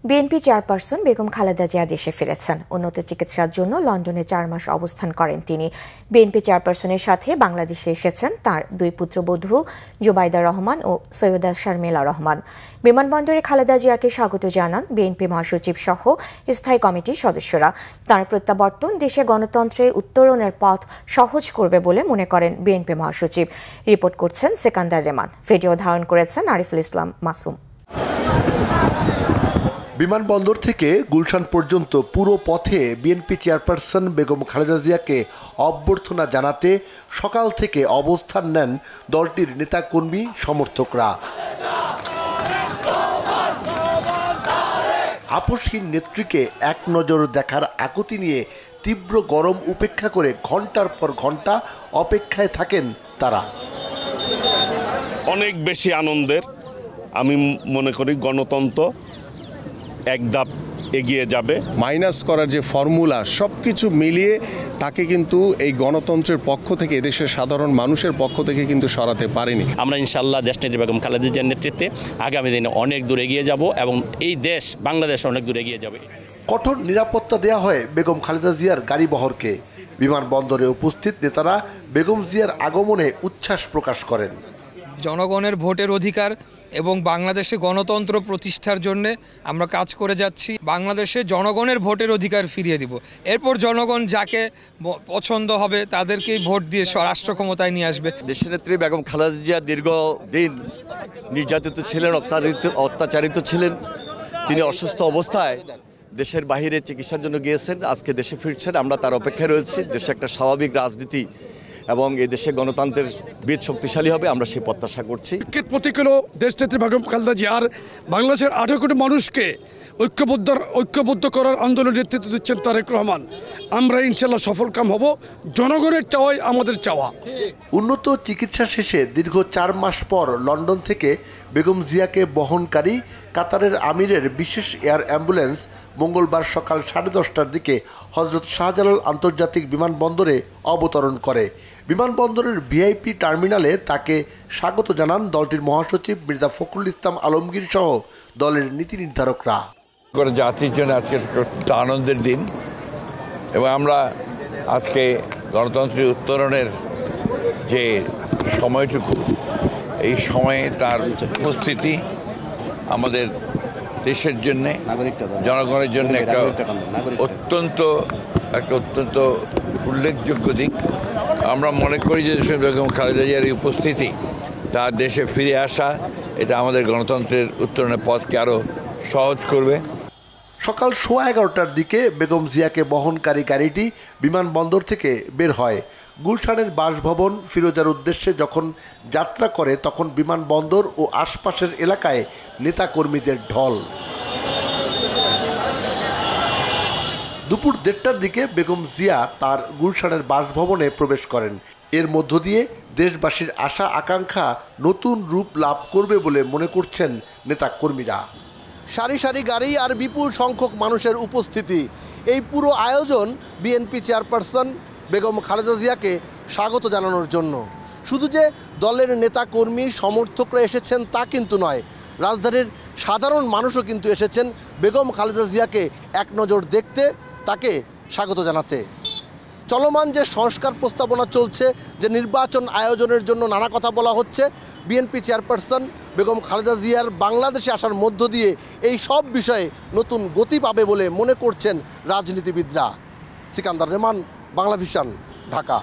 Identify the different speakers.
Speaker 1: BNP chairperson Begum Khaleda Zia দেশে ফিরেছেন। উন্নত চিকিৎসার জন্য লন্ডনে 4 মাস অবস্থান করেন তিনি। বিএনপি চেয়ারপারসনের সাথে বাংলাদেশে এসেছেন তার 2 পুত্রবধূ জুবাইদা রহমান ও সৈয়দা শারমিলা রহমান। বিমানবন্দরে খালেদা জিয়াকে স্বাগত জানান বিএনপি মহাসচিব সহ স্থায়ী কমিটির সদস্যরা। তার প্রত্যাবর্তন দেশে গণতন্ত্রে উত্তরণের পথ সহজ করবে বলে মনে করেন বিএনপি মহাসচিব। রিপোর্ট করছেন সেকান্দার রেমান, ভিডিও ধারণ করেছেন আরিফুল ইসলাম মাসুম।
Speaker 2: বিমানবন্দর থেকে গুলশান পর্যন্ত পুরো পথে বিএনপি চেয়ারপারসন বেগম খালেদা জিয়াকে অভ্যর্থনা জানাতে সকাল থেকে অবস্থান নেন দলটির নেতাকর্মী সমর্থকরা। আপসহীন নেত্রীকে এক নজর দেখার আকুতি নিয়ে তীব্র গরম উপেক্ষা করে ঘন্টার পর ঘন্টা অপেক্ষায় থাকেন তারা।
Speaker 3: অনেক বেশি আনন্দের। আমি মনে করি গণতন্ত্র এক ধাপ এগিয়ে যাবে।
Speaker 4: মাইনাস করার যে ফর্মুলা সব কিছু মিলিয়ে তাকে কিন্তু এই গণতন্ত্রের পক্ষ থেকে, এদেশের সাধারণ মানুষের পক্ষ থেকে কিন্তু সরাতে পারেনি।
Speaker 5: আমরা ইনশাল্লাহ দেশনেত্রী বেগম খালেদা জিয়ার নেতৃত্বে আগামী দিনে অনেক দূর এগিয়ে যাব এবং এই দেশ বাংলাদেশ অনেক দূর এগিয়ে যাবে।
Speaker 2: কঠোর নিরাপত্তা দেয়া হয় বেগম খালেদা জিয়ার গাড়িবহরকে। বিমানবন্দরে উপস্থিত নেতারা বেগম জিয়ার আগমনে উচ্ছ্বাস প্রকাশ করেন।
Speaker 6: জনগণের ভোটের অধিকার এবং বাংলাদেশে গণতন্ত্র প্রতিষ্ঠার জন্য আমরা কাজ করে যাচ্ছি। বাংলাদেশে জনগণের ভোটের অধিকার ফিরিয়ে দিব। এরপর জনগণ যাকে পছন্দ হবে তাদেরকেই ভোট দিয়ে রাষ্ট্র ক্ষমতায় নিয়ে আসবে।
Speaker 7: দেশনেত্রী বেগম খালেদা জিয়া দীর্ঘদিন নির্যাতিত ছিলেন, অত্যাচারিত ছিলেন। তিনি অসুস্থ অবস্থায় দেশের বাইরে চিকিৎসার জন্য গিয়েছেন, আজকে দেশে ফিরছেন। আমরা তার অপেক্ষায় রয়েছি। দেশে একটা স্বাভাবিক রাজনীতি এবং এই দেশে গণতন্ত্রের বীজ শক্তিশালী হবে, আমরা সেই প্রত্যাশা করছি।
Speaker 8: প্রতীক হলো দেশনেত্রী বেগম খালেদা জিয়ার বাংলাদেশের 18 কোটি মানুষকে ঐক্যবদ্ধ করার আন্দোলনের নেতৃত্ব দিচ্ছেন তারেক রহমান। আমরা ইনশাল্লাহ সফলকাম হব। জনগণের চাওয়াই আমাদের চাওয়া।
Speaker 2: উন্নত চিকিৎসা শেষে দীর্ঘ 4 মাস পর লন্ডন থেকে বেগম জিয়াকে বহনকারী কাতারের আমিরের বিশেষ এয়ার অ্যাম্বুলেন্স মঙ্গলবার সকাল 10:30টার দিকে হজরত শাহজালাল আন্তর্জাতিক বিমানবন্দরে অবতরণ করে। বিমানবন্দরের ভিআইপি টার্মিনালে তাকে স্বাগত জানান দলটির মহাসচিব মির্জা ফখরুল ইসলাম আলমগীর সহ দলের নীতি নির্ধারকরা।
Speaker 9: জাতির জন্য আজকে একটা আনন্দের দিন এবং আমরা আজকে গণতন্ত্রের উত্তরণের যে সময়টুকু, এই সময়ে তার উপস্থিতি আমাদের দেশের জন্য, জনগণের জন্য একটা অত্যন্ত উল্লেখযোগ্য দিক। আমরা মনে করি যে বেগম খালেদা জিয়ার এই উপস্থিতি, তার দেশে ফিরে আসা, এটা আমাদের গণতন্ত্রের উত্তরণের পথকে আরও সহজ করবে।
Speaker 2: সকাল 11:15টার দিকে বেগম জিয়াকে বহনকারী গাড়িটি বিমানবন্দর থেকে বের হয়। গুলশানের বাসভবন ফিরোজার উদ্দেশ্যে যখন যাত্রা করে তখন বিমানবন্দর ও আশপাশের এলাকায় নেতাকর্মীদের ঢল। দুপুর 1:30টার দিকে বেগম জিয়া তার গুলশানের বাসভবনে প্রবেশ করেন। এর মধ্য দিয়ে দেশবাসীর আশা আকাঙ্ক্ষা নতুন রূপ লাভ করবে বলে মনে করছেন নেতাকর্মীরা। সারি সারি গাড়ি আর বিপুল সংখ্যক মানুষের উপস্থিতি, এই পুরো আয়োজন বিএনপি চেয়ারপারসন বেগম খালেদা জিয়াকে স্বাগত জানানোর জন্য। শুধু যে দলের নেতাকর্মী সমর্থকরা এসেছেন তা কিন্তু নয়, রাজধানীর সাধারণ মানুষও কিন্তু এসেছেন বেগম খালেদা জিয়াকে এক নজর দেখতে, তাকে স্বাগত জানাতে। চলমান যে সংস্কার প্রস্তাবনা চলছে, যে নির্বাচন আয়োজনের জন্য নানা কথা বলা হচ্ছে, বিএনপি চেয়ারপারসন বেগম খালেদা জিয়ার বাংলাদেশে আসার মধ্য দিয়ে এই সব বিষয়ে নতুন গতি পাবে বলে মনে করছেন রাজনীতিবিদরা। সিকান্দার রেমান, বাংলাভিশন, ঢাকা।